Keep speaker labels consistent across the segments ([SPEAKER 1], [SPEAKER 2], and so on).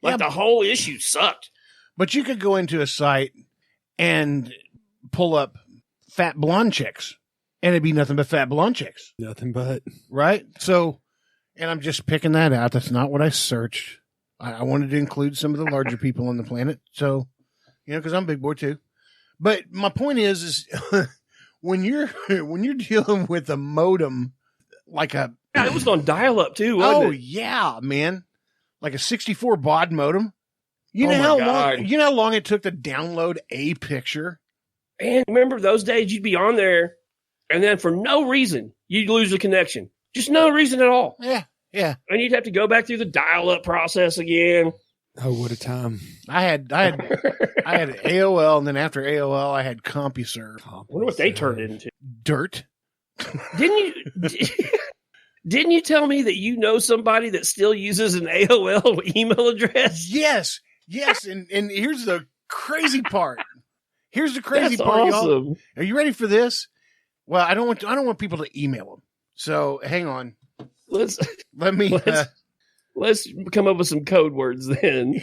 [SPEAKER 1] Like the whole issue sucked.
[SPEAKER 2] But you could go into a site and pull up fat blonde chicks, and it'd be nothing but fat blonde chicks.
[SPEAKER 3] Nothing but.
[SPEAKER 2] Right? So, and I'm just picking that out. That's not what I searched. I wanted to include some of the larger people on the planet. So, because I'm a big boy too. But my point is when you're dealing with a modem, like a...
[SPEAKER 1] Yeah, it was on dial-up too, wasn't it?
[SPEAKER 2] Oh, yeah, man. Like a 64 baud modem. You
[SPEAKER 1] Oh
[SPEAKER 2] know
[SPEAKER 1] my
[SPEAKER 2] how
[SPEAKER 1] God.
[SPEAKER 2] long? You know how long it took to download a picture?
[SPEAKER 1] And remember those days you'd be on there, and then for no reason, you'd lose the connection. Just no reason at all.
[SPEAKER 2] Yeah.
[SPEAKER 1] And you'd have to go back through the dial-up process again.
[SPEAKER 3] Oh, what a time.
[SPEAKER 2] I had AOL, and then after AOL, I had CompuServe.
[SPEAKER 1] I wonder what they turned it into.
[SPEAKER 2] Dirt.
[SPEAKER 1] Didn't you tell me that you know somebody that still uses an AOL email address?
[SPEAKER 2] Yes. And here's the crazy part.
[SPEAKER 1] That's
[SPEAKER 2] Y'all.
[SPEAKER 1] awesome.
[SPEAKER 2] Are you ready for this? Well, I don't want people to email them. So hang on.
[SPEAKER 1] Let's come up with some code words then.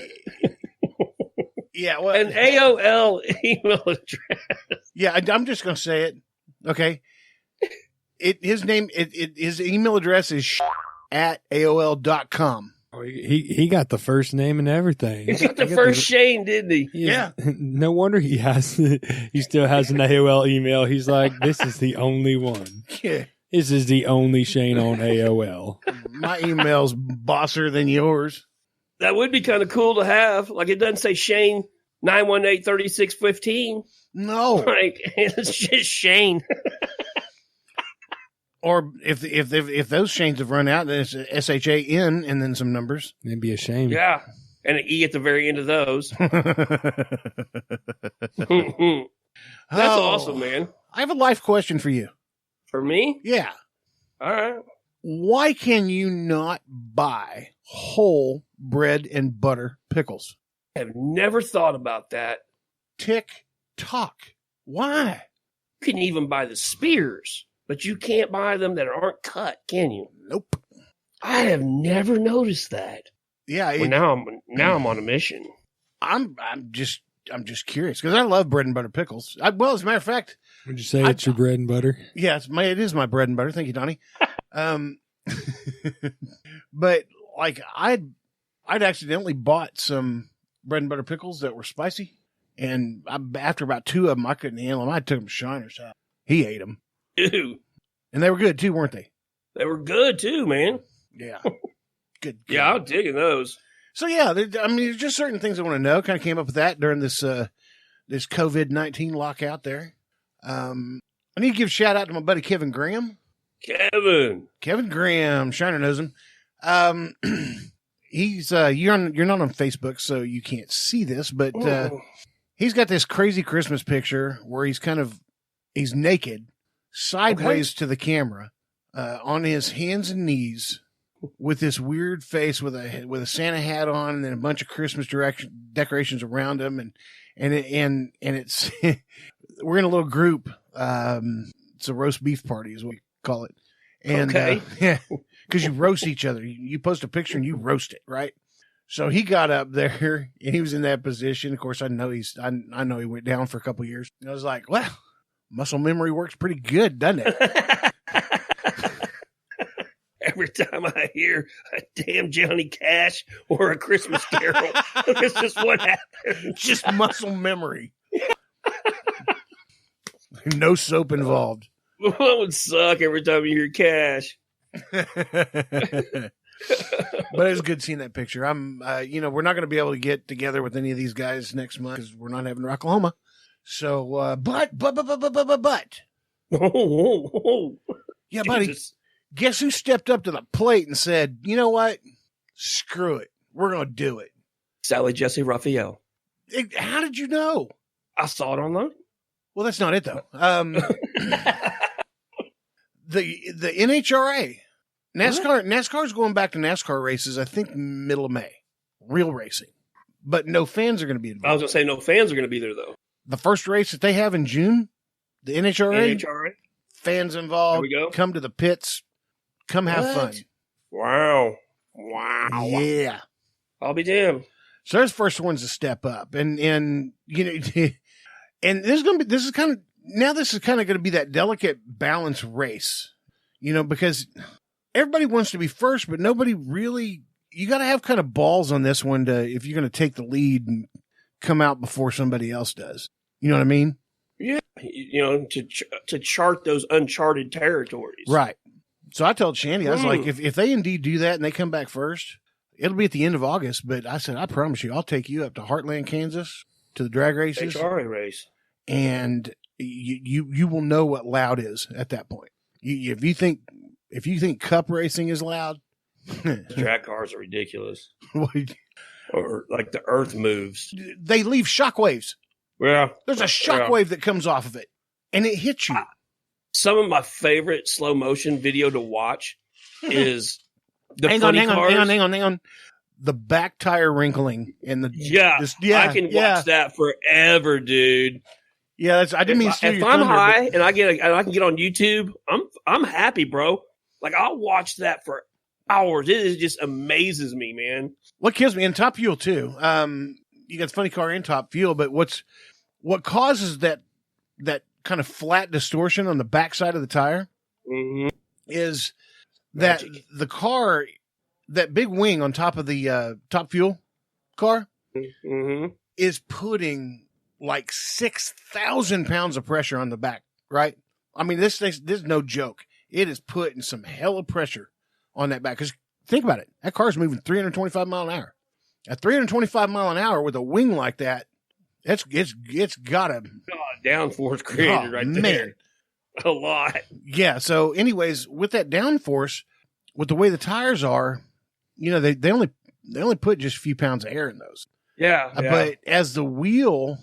[SPEAKER 2] Yeah, well,
[SPEAKER 1] An AOL email address.
[SPEAKER 2] yeah, I'm just gonna say it. Okay. His email address is at AOL.com.
[SPEAKER 3] Oh, he got the first name and everything.
[SPEAKER 1] He got the first Shane, didn't he?
[SPEAKER 2] Yeah.
[SPEAKER 3] No wonder he still has an AOL email. He's like, this is the only one.
[SPEAKER 2] Yeah.
[SPEAKER 3] This is the only Shane on AOL.
[SPEAKER 2] My email's bosser than yours.
[SPEAKER 1] That would be kind of cool to have. Like, it doesn't say Shane 918-3615.
[SPEAKER 2] No.
[SPEAKER 1] Like, it's just Shane.
[SPEAKER 2] Or if those Shanes have run out, then it's SHAN and then some numbers.
[SPEAKER 3] It'd be a shame.
[SPEAKER 1] Yeah. And an E at the very end of those. That's awesome, man.
[SPEAKER 2] I have a life question for you.
[SPEAKER 1] For me?
[SPEAKER 2] Yeah.
[SPEAKER 1] All right.
[SPEAKER 2] Why can you not buy whole bread and butter pickles?
[SPEAKER 1] I have never thought about that.
[SPEAKER 2] Tick tock. Why?
[SPEAKER 1] You can even buy the spears, but you can't buy them that aren't cut, can you?
[SPEAKER 2] Nope.
[SPEAKER 1] I have never noticed that.
[SPEAKER 2] Yeah.
[SPEAKER 1] Well, now I'm on a mission.
[SPEAKER 2] I'm just curious because I love bread and butter pickles. As a matter of fact,
[SPEAKER 3] Would you say it's your bread and butter?
[SPEAKER 2] yeah, it is my bread and butter. Thank you, Donnie. But like I'd accidentally bought some bread and butter pickles that were spicy, and after about two of them, I couldn't handle them. I took them to Shiner's house. He ate them,
[SPEAKER 1] Ew.
[SPEAKER 2] and they were good too, weren't they?
[SPEAKER 1] They were good too, man.
[SPEAKER 2] Yeah, good.
[SPEAKER 1] Yeah, I'm digging those.
[SPEAKER 2] So yeah, there's just certain things I want to know. Kind of came up with that during this COVID-19 lockout there. I need to give a shout out to my buddy Kevin Graham. Kevin Graham, Shiner knows him. He's you're not on Facebook, so you can't see this, but he's got this crazy Christmas picture where he's naked, sideways to the camera, on his hands and knees, with this weird face with a Santa hat on, and then a bunch of Christmas decorations around him, and it's we're in a little group. It's a roast beef party, is what we call it. And yeah, because you roast each other. You post a picture and you roast it, right? So he got up there and he was in that position. Of course, I know he went down for a couple of years. And I was like, well, muscle memory works pretty good, doesn't it?
[SPEAKER 1] Every time I hear a damn Johnny Cash or a Christmas Carol, that's just what happens.
[SPEAKER 2] Just muscle memory. No soap involved.
[SPEAKER 1] That would suck every time you hear Cash.
[SPEAKER 2] But it was good seeing that picture. I'm, we're not going to be able to get together with any of these guys next month because we're not having Rocklahoma. So, but. Yeah, buddy.
[SPEAKER 1] Jesus.
[SPEAKER 2] Guess who stepped up to the plate and said, you know what? Screw it. We're going to do it.
[SPEAKER 1] Sally Jesse Raphael.
[SPEAKER 2] How did you know?
[SPEAKER 1] I saw it online.
[SPEAKER 2] Well, that's not it, though. The NHRA, NASCAR's going back to NASCAR races, I think, middle of May. Real racing. But no fans are going to be involved.
[SPEAKER 1] I was going to say no fans are going to be there, though.
[SPEAKER 2] The first race that they have in June, the NHRA, fans involved.
[SPEAKER 1] There we go.
[SPEAKER 2] Come to the pits. Come have fun.
[SPEAKER 1] Wow.
[SPEAKER 2] Yeah.
[SPEAKER 1] I'll be damned.
[SPEAKER 2] So they're the first ones to step up, and you know, and this is kind of going to be that delicate balance race, you know, because everybody wants to be first, but nobody really. You got to have kind of balls on this one if you're going to take the lead and come out before somebody else does. You know what I mean?
[SPEAKER 1] Yeah, you know, to chart those uncharted territories,
[SPEAKER 2] right? So I told Shandy, I was like, if they indeed do that and they come back first. It'll be at the end of August, but I said, I promise you, I'll take you up to Heartland, Kansas, to the drag races.
[SPEAKER 1] HRA race.
[SPEAKER 2] And you will know what loud is at that point. If you think cup racing is loud,
[SPEAKER 1] track cars are ridiculous. Or like the earth moves.
[SPEAKER 2] They leave shockwaves.
[SPEAKER 1] Yeah.
[SPEAKER 2] There's a shockwave that comes off of it, and it hits you.
[SPEAKER 1] Some of my favorite slow motion video to watch is the
[SPEAKER 2] hang on. The back tire wrinkling and
[SPEAKER 1] I can watch that forever, dude.
[SPEAKER 2] Yeah, I didn't mean to steal your thunder.
[SPEAKER 1] If I'm high and I can get on YouTube, I'm happy, bro. Like I'll watch that for hours. It just amazes me, man.
[SPEAKER 2] What kills me, and Top Fuel too. You got the Funny Car and Top Fuel, but what causes that kind of flat distortion on the backside of the tire is that the car, that big wing on top of the Top Fuel car is putting like 6,000 pounds of pressure on the back, right? I mean, this is no joke. It is putting some hella pressure on that back. Because think about it. That car's moving 325 mile an hour. At 325 mile an hour with a wing like that, it's got a
[SPEAKER 1] downforce created right there. Man. A lot.
[SPEAKER 2] Yeah. So anyways, with that downforce, with the way the tires are, you know, they only put just a few pounds of air in those.
[SPEAKER 1] Yeah.
[SPEAKER 2] But as the wheel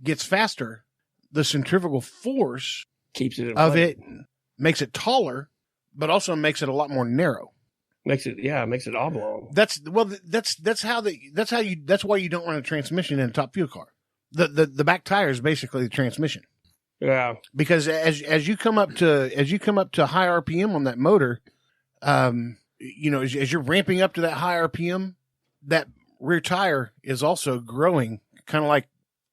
[SPEAKER 2] gets faster, the centrifugal force
[SPEAKER 1] keeps it
[SPEAKER 2] it makes it taller, but also makes it a lot more narrow.
[SPEAKER 1] Makes it oblong.
[SPEAKER 2] That's why you don't run a transmission in a Top Fuel car. The back tire is basically the transmission.
[SPEAKER 1] Yeah.
[SPEAKER 2] Because as you come up to high RPM on that motor, you know, as you're ramping up to that high RPM, that rear tire is also growing, kind of like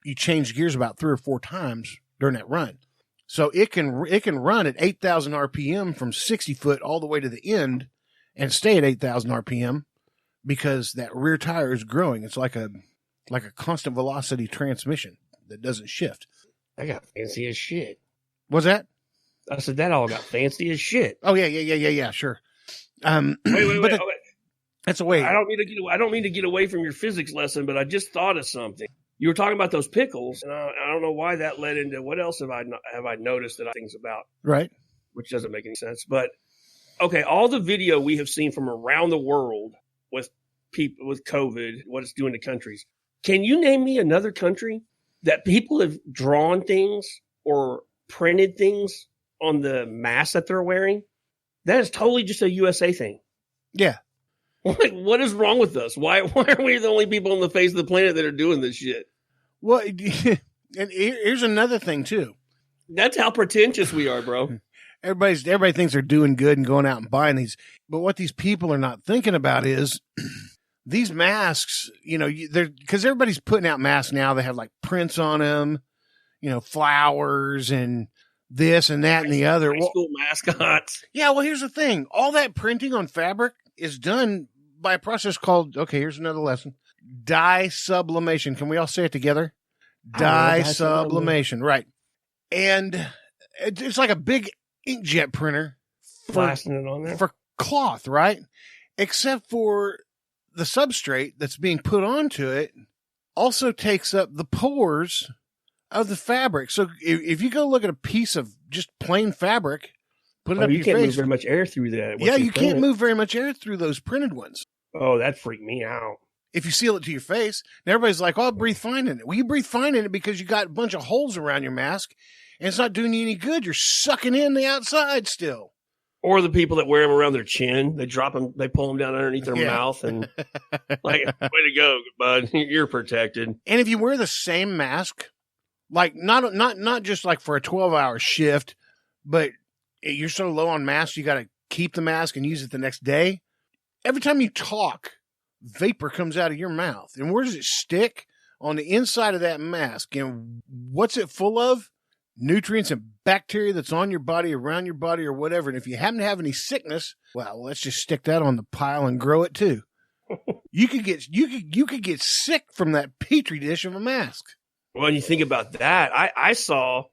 [SPEAKER 2] you change gears about 3 or 4 times during that run. So it can run at 8,000 RPM from 60 foot all the way to the end and stay at 8,000 RPM because that rear tire is growing. It's like a constant velocity transmission that doesn't shift.
[SPEAKER 1] I got fancy as shit.
[SPEAKER 2] What's that?
[SPEAKER 1] I said that all got fancy as shit.
[SPEAKER 2] Oh yeah, sure.
[SPEAKER 1] Wait.
[SPEAKER 2] That's a way.
[SPEAKER 1] I don't mean to get away from your physics lesson, but I just thought of something. You were talking about those pickles, and I don't know why that led into what else have I noticed that I think about,
[SPEAKER 2] right?
[SPEAKER 1] Which doesn't make any sense. But okay, all the video we have seen from around the world with people with COVID, what it's doing to countries. Can you name me another country that people have drawn things or printed things on the mask that they're wearing? That is totally just a USA thing.
[SPEAKER 2] Yeah.
[SPEAKER 1] Like, what is wrong with us? Why are we the only people on the face of the planet that are doing this shit?
[SPEAKER 2] Well, and here's another thing too.
[SPEAKER 1] That's how pretentious we are, bro.
[SPEAKER 2] Everybody thinks they're doing good and going out and buying these, but what these people are not thinking about is these masks. You know, they're because everybody's putting out masks now. They have like prints on them, you know, flowers and this and that and the other.
[SPEAKER 1] High school mascots.
[SPEAKER 2] Yeah. Well, here's the thing. All that printing on fabric is done by a process called, okay, here's another lesson. Dye sublimation. Can we all say it together? Dye sublimation. Right. And it's like a big inkjet printer
[SPEAKER 1] blasting it on there
[SPEAKER 2] for cloth, right? Except for the substrate that's being put onto it also takes up the pores of the fabric. So if you go look at a piece of just plain fabric, put it up your face. You can't
[SPEAKER 1] move very much air through that.
[SPEAKER 2] Yeah, you can't move very much air through those printed ones.
[SPEAKER 1] Oh, that freaked me out.
[SPEAKER 2] If you seal it to your face, and everybody's like, oh, I breathe fine in it. Well, you breathe fine in it because you got a bunch of holes around your mask, and it's not doing you any good. You're sucking in the outside still.
[SPEAKER 1] Or the people that wear them around their chin, they drop them, they pull them down underneath their mouth, and like, way to go, bud, you're protected.
[SPEAKER 2] And if you wear the same mask, like not just like for a 12-hour shift, but you're so low on masks, you got to keep the mask and use it the next day. Every time you talk, vapor comes out of your mouth. And where does it stick? On the inside of that mask. And what's it full of? Nutrients and bacteria that's on your body, around your body, or whatever. And if you happen to have any sickness, well, let's just stick that on the pile and grow it too. You could get sick from that petri dish of a mask.
[SPEAKER 1] Well, when you think about that, I saw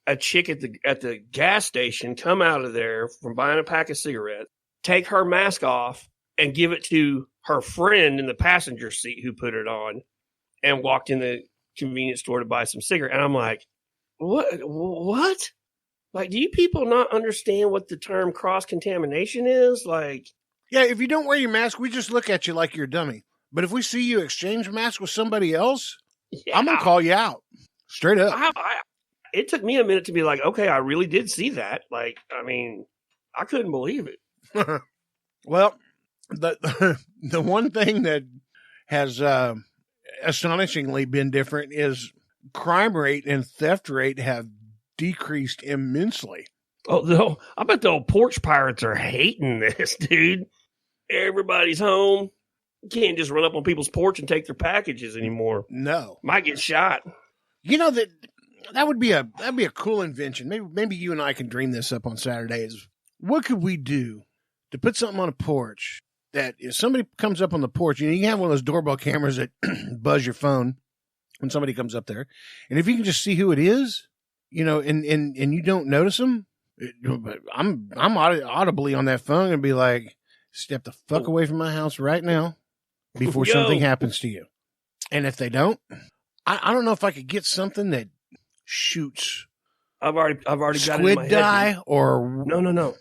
[SPEAKER 1] a chick at the gas station come out of there from buying a pack of cigarettes, take her mask off, and give it to her friend in the passenger seat who put it on, and walked in the convenience store to buy some cigarette. And I'm like, what? Like, do you people not understand what the term cross-contamination is? Like,
[SPEAKER 2] yeah, if you don't wear your mask, we just look at you like you're a dummy. But if we see you exchange masks with somebody else, yeah, I'm going to call you out. Straight up.
[SPEAKER 1] It took me a minute to be like, okay, I really did see that. Like, I mean, I couldn't believe it.
[SPEAKER 2] Well, the one thing that has astonishingly been different is crime rate and theft rate have decreased immensely.
[SPEAKER 1] Oh, no, I bet the old porch pirates are hating this, dude. Everybody's home. You can't just run up on people's porch and take their packages anymore.
[SPEAKER 2] No.
[SPEAKER 1] Might get shot.
[SPEAKER 2] You know, that'd be a cool invention. Maybe you and I can dream this up on Saturdays. What could we do to put something on a porch that if somebody comes up on the porch, you can have one of those doorbell cameras that buzz your phone when somebody comes up there. And if you can just see who it is, and you don't notice them, I'm audibly on that phone and be like, step the fuck away from my house right now before something happens to you. And if they don't, I don't know if I could get something that shoots.
[SPEAKER 1] I've already got it in my
[SPEAKER 2] squid
[SPEAKER 1] head.
[SPEAKER 2] dye or
[SPEAKER 1] no.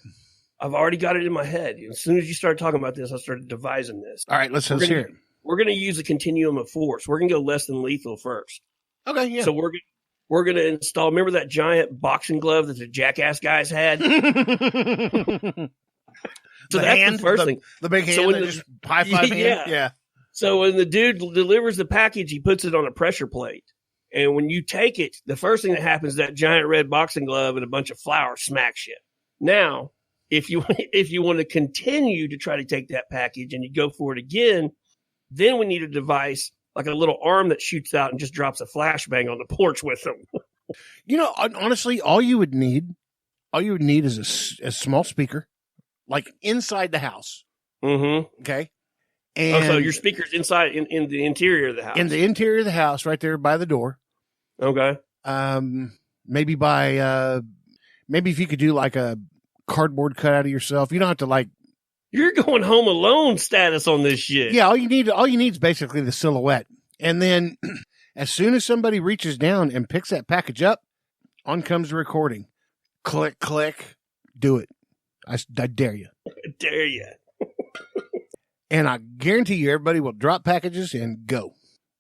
[SPEAKER 1] I've already got it in my head. As soon as you started talking about this, I started devising this.
[SPEAKER 2] All right, let's hear it.
[SPEAKER 1] We're going to use a continuum of force. We're going to go less than lethal first.
[SPEAKER 2] Okay, yeah.
[SPEAKER 1] So we're going to install. Remember that giant boxing glove that the Jackass guys had? So that's the first thing.
[SPEAKER 2] The big hand, that just high five hand. Yeah.
[SPEAKER 1] So when the dude delivers the package, he puts it on a pressure plate. And when you take it, the first thing that happens is that giant red boxing glove and a bunch of flour smacks you. Now, if you want to continue to try to take that package and you go for it again, then we need a device like a little arm that shoots out and just drops a flashbang on the porch with them.
[SPEAKER 2] Honestly, all you would need is a small speaker, like inside the house.
[SPEAKER 1] Mm-hmm.
[SPEAKER 2] Okay. And
[SPEAKER 1] so your speaker's inside in the interior of the house.
[SPEAKER 2] In the interior of the house, right there by the door.
[SPEAKER 1] Okay.
[SPEAKER 2] Maybe if you could do like a cardboard cutout of yourself. You don't have to
[SPEAKER 1] You're going Home Alone status on this shit.
[SPEAKER 2] Yeah, all you need is basically the silhouette. And then as soon as somebody reaches down and picks that package up, on comes the recording. Click, click. Do it. I dare you.
[SPEAKER 1] I dare you.
[SPEAKER 2] And I guarantee you everybody will drop packages and go.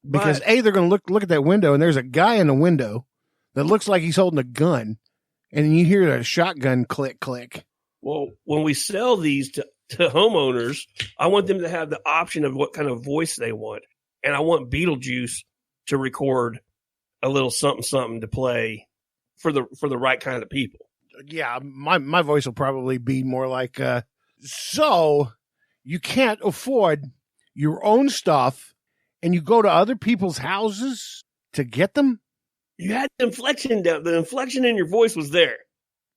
[SPEAKER 2] Because they're going to look at that window, and there's a guy in the window that looks like he's holding a gun. And you hear a shotgun click, click.
[SPEAKER 1] Well, when we sell these to homeowners, I want them to have the option of what kind of voice they want. And I want Beetlejuice to record a little something, something to play for the right kind of people.
[SPEAKER 2] Yeah, my voice will probably be more like, so you can't afford your own stuff and you go to other people's houses to get them?
[SPEAKER 1] You had the inflection down. The inflection in your voice was there.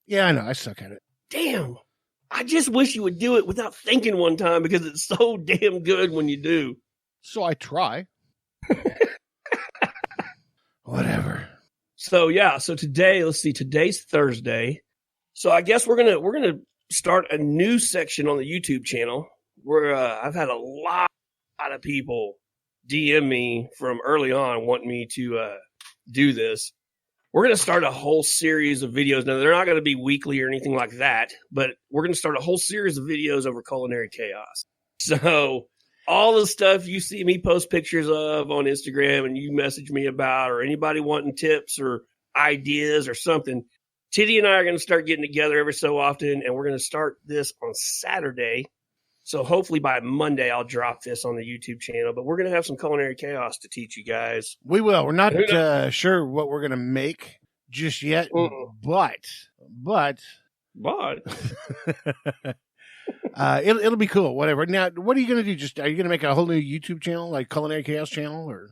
[SPEAKER 2] Yeah, I know. I suck at it.
[SPEAKER 1] Damn. I just wish you would do it without thinking one time because it's so damn good when you do.
[SPEAKER 2] So I try. Whatever.
[SPEAKER 1] So yeah, today, let's see, today's Thursday. So I guess we're gonna start a new section on the YouTube channel where I've had a lot of people DM me from early on wanting me to do this. We're going to start a whole series of videos. Now, they're not going to be weekly or anything like that, but we're going to start a whole series of videos over Culinary Chaos. So all the stuff you see me post pictures of on Instagram and you message me about, or anybody wanting tips or ideas or something, Titty and I are going to start getting together every so often, and we're going to start this on Saturday. So hopefully by Monday, I'll drop this on the YouTube channel. But we're going to have some Culinary Chaos to teach you guys.
[SPEAKER 2] We will. We're not sure what we're going to make just yet, but It'll be cool. Whatever. Now, what are you going to do? Are you going to make a whole new YouTube channel, like Culinary Chaos channel, or?